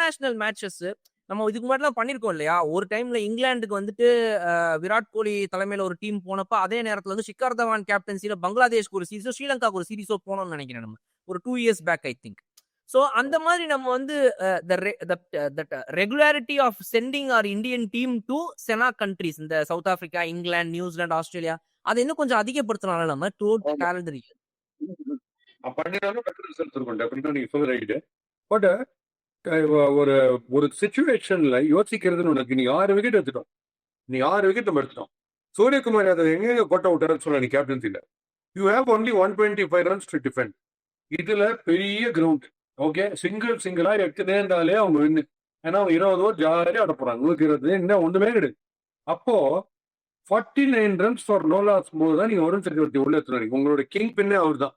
International matches நம்ம இதுக்கு முன்னாடி பண்ணிருக்கோம் இல்லையா? ஒரு டைம்ல இங்கிலாந்துக்கு வந்துட்டு விராட் கோலி தலைமையில ஒரு டீம் போனப்ப, அதே நேரத்துல வந்து ஷிகர் தவான் கேப்டன்சில பங்களாதேஷ்க்கு ஒரு சீரிஸோ, ஸ்ரீலங்காக்கு ஒரு சீரிஸோ போனோம்னு நினைக்கிறேன் நம்ம. ஒரு 2 years back I think. So அந்த மாதிரி நம்ம வந்து that regularity of sending our Indian team to SENA countries, இந்த South Africa, England, New Zealand, Australia, அதை இன்னும் கொஞ்சம் அதிகப்படுத்தலாம் நம்ம த்ரூ கேலண்டர் இயர். பண்ணினாலும் பெட்டர் ரிசல்ட் இருக்கும் டெஃபினட்டா, நீங்க சொல்ற ரைட்டு. பட் ஒரு ஒரு சிச்சுவேஷன்ல யோசிக்கிறதுன்னு உனக்கு, நீ 6 விக்கெட் எடுத்துட்டோம், நீ 6 விக்கெட் நம்ம எடுத்துட்டோம். சூரியகுமார் யாதவ் எங்க கொட்ட விட்டாருன்னு சொல்ல நீ கேப்டன்சில. You have only 125 runs to defend. இதுல பெரிய கிரவுண்ட், ஓகே, சிங்கிளா எடுத்துனே இருந்தாலே அவங்க வின்னு. ஏன்னா அவங்க 20 ஓவர் ஜாலியா ஆட போறாங்க. 120 இன்னும் ஒண்ணுமே கிடையாது. அப்போ 49 ரன்ஸ் ஃபார் நோ லாஸ் போது தான் நீங்க வருண் சக்கரவர்த்தி உள்ள எடுத்துறீங்க. உங்களோட கிங் பின்னே அவர் தான்.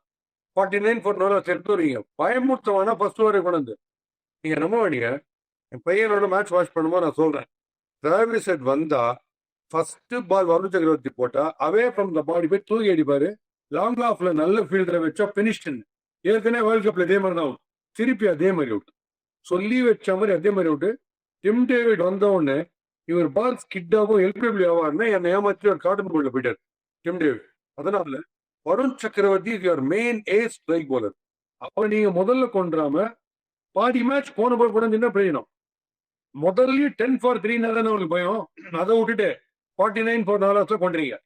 49 ஃபார் நோ லாஸ் எடுத்து வரீங்க. பயமுறுத்தவானா ஃபர்ஸ்ட் ஓவரே கொண்டு. நீங்க நம்ப வேண்டிய என் பையனோட மேட்ச் வாட்ச் பண்ணும்போது நான் சொல்றேன், டிராவிஸ் ஹெட் வந்தா ஃபர்ஸ்ட் பால் வருண் சக்கரவர்த்தி போட்டா அவே ஃப்ரம் த பாடி போய் தூக்கி அடிப்பாரு. லாங் ஆஃப்ல நல்ல ஃபீல்டரை வச்சா பினிஷ்டன். ஏற்கனவே வேர்ல்ட் கப்ல இதே மாதிரி தான் அவுட், திருப்பி அதே மாதிரி அவுட், சொல்லி வச்ச மாதிரி அதே மாதிரி அவுட். டிம் டேவிட் வந்த உடனே இவர் பால் ஸ்கிட்டாவும் எல்பிடபிள்யூ ஆவார்னா என்னை ஏமாற்றி ஒரு காட்டன் போர்டில் போயிட்டார் டிம் டேவிட். அதனால Varun Chakravarthy is your main ace strike bowler. அப்ப நீங்க முதல்ல கொண்டாம பாதி மேட்ச் போன பால் கூட என்ன பிரயோஜனம்? முதல்லயே 10 for 3 தானே உங்களுக்கு பயம். அதை விட்டுட்டு 49 for 4 கொண்டுறீங்க.